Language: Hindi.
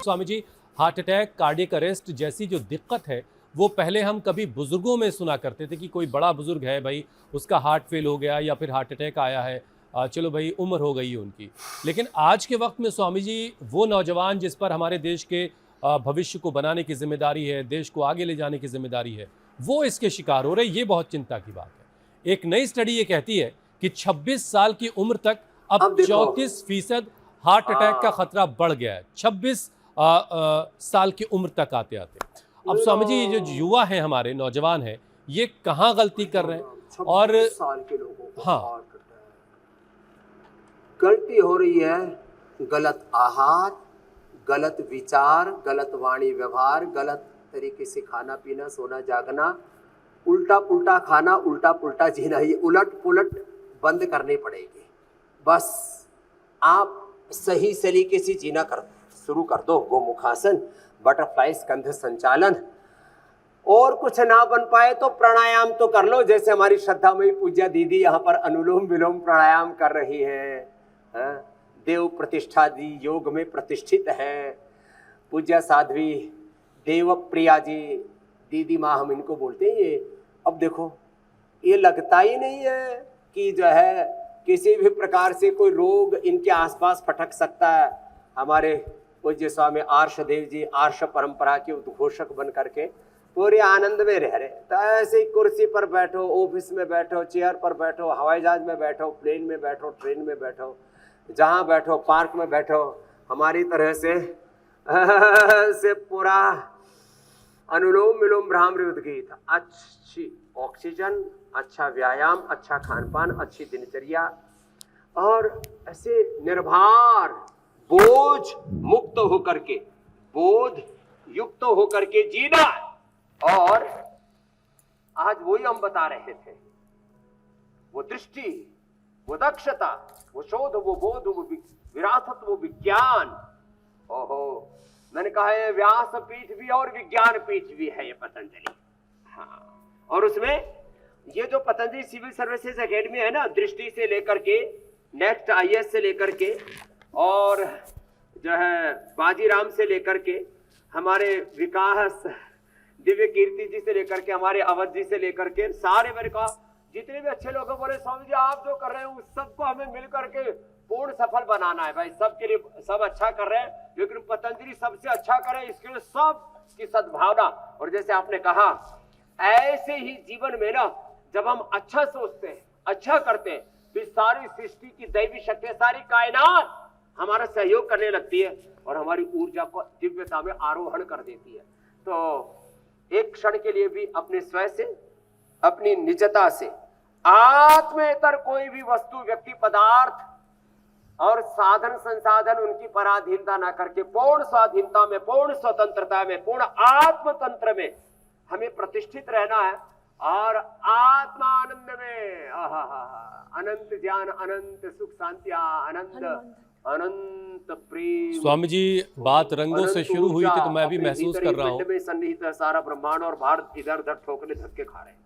Swami ji, heart attack, cardiac arrest जैसी जो दिक्कत है वो पहले हम कभी बुजुर्गों में सुना करते थे कि कोई बड़ा बुजुर्ग है भाई, उसका हार्ट फेल हो गया या फिर हार्ट अटैक आया है, चलो भाई उम्र हो गई है उनकी। लेकिन आज के वक्त में स्वामी जी, वो नौजवान जिस पर हमारे देश के भविष्य को बनाने की जिम्मेदारी है, देश को आगे ले जाने की जिम्मेदारी है, वो इसके शिकार हो रहे। ये बहुत चिंता की बात है। एक नई स्टडी ये कहती है कि 26 साल की उम्र तक अब 34% हार्ट अटैक का खतरा बढ़ गया है, 26 साल की उम्र तक आते आते। अब स्वामी जी, ये जो युवा हैं, हमारे नौजवान हैं, ये कहाँ गलती कर रहे हैं? और 26 साल के लोगों को हाँ, हार्ट अटैक। गलती हो रही है, गलत आहार, गलत विचार, गलत वाणी व्यवहार, गलत तरीके से खाना पीना, सोना जागना, उल्टा पुल्टा खाना, उल्टा पुल्टा जीना, ये उलट पुलट बंद करनी पड़ेगी। बस आप सही सलीके से जीना शुरू कर दो। गोमुखासन, बटरफ्लाई स्कंध संचालन, और कुछ ना बन पाए तो प्राणायाम तो कर लो, जैसे हमारी श्रद्धामयी पूज्या दीदी यहाँ पर अनुलोम विलोम प्राणायाम कर रही है। देव प्रतिष्ठा दी योग में प्रतिष्ठित है पूज्या साध्वी देव प्रिया जी, दीदी माँ हम इनको बोलते हैं। ये अब देखो, ये लगता ही नहीं है कि जो है किसी भी प्रकार से कोई रोग इनके आसपास फटक सकता है। हमारे पूज्य स्वामी आर्षदेव जी आर्ष परंपरा के उद्घोषक बन करके पूरे आनंद में रह रहे। तो ऐसे ही कुर्सी पर बैठो, ऑफिस में बैठो, चेयर पर बैठो, हवाई जहाज में बैठो, प्लेन में बैठो, ट्रेन में बैठो, जहाँ बैठो, पार्क में बैठो, हमारी तरह से पूरा अनुलोम विलोम भ्रामरी उद्गीत, अच्छी ऑक्सीजन, अच्छा व्यायाम, अच्छा खान पान, अच्छी दिनचर्या, और ऐसे निर्भर बोझ मुक्त होकर के, बोध युक्त होकर के जीना। और आज वही हम बता रहे थे, वो दृष्टि, वो दक्षता, वो शोध, वो बोध, वो विरासत, वो विज्ञान। ओहो, मैंने कहा है व्यास पीठ भी और विज्ञान पीठ भी है ये पतंजलि। हाँ, और उसमें ये जो पतंजलि सिविल सर्विसेज एकेडमी है ना, दृष्टि से लेकर के नेक्स्ट आईएएस से लेकर के, और जो है बाजीराम से लेकर के, हमारे विकास दिव्य कीर्ति जी से लेकर के, हमारे अवध जी से लेकर के, सारे मेरे कहा जितने भी अच्छे लोग बोले स्वामी जी आप जो कर रहे हैं उस सबको हमें मिल करके पूर्ण सफल बनाना है। भाई सबके लिए सब अच्छा कर रहे हैं, लेकिन पतंजलि सबसे अच्छा करे, इसके लिए सब की सद्भावना। और जैसे आपने कहा, ऐसे ही जीवन में ना, जब हम अच्छा सोचते हैं, अच्छा करते हैं, तो सारी सृष्टि की दैवी शक्ति, सारी कायनात हमारा सहयोग करने लगती है और हमारी ऊर्जा को दिव्यता में आरोहण कर देती है। तो एक क्षण के लिए भी अपने स्वयं से, अपनी निजता से, आत्मेतर कोई भी वस्तु, व्यक्ति, पदार्थ और साधन संसाधन उनकी पराधीनता ना करके पूर्ण स्वाधीनता में, पूर्ण स्वतंत्रता में, पूर्ण आत्मतंत्र में हमें प्रतिष्ठित रहना है। और आत्मानंद में अनंत ज्ञान, अनंत सुख, शांति, अनंत प्रेम। स्वामी जी, बात रंगों से शुरू हुई थी तो मैं भी महसूस कर रहा हूँ। में सन्निहित सारा ब्रह्मांड और भारत इधर उधर ठोकरे धक्के खा रहे हैं।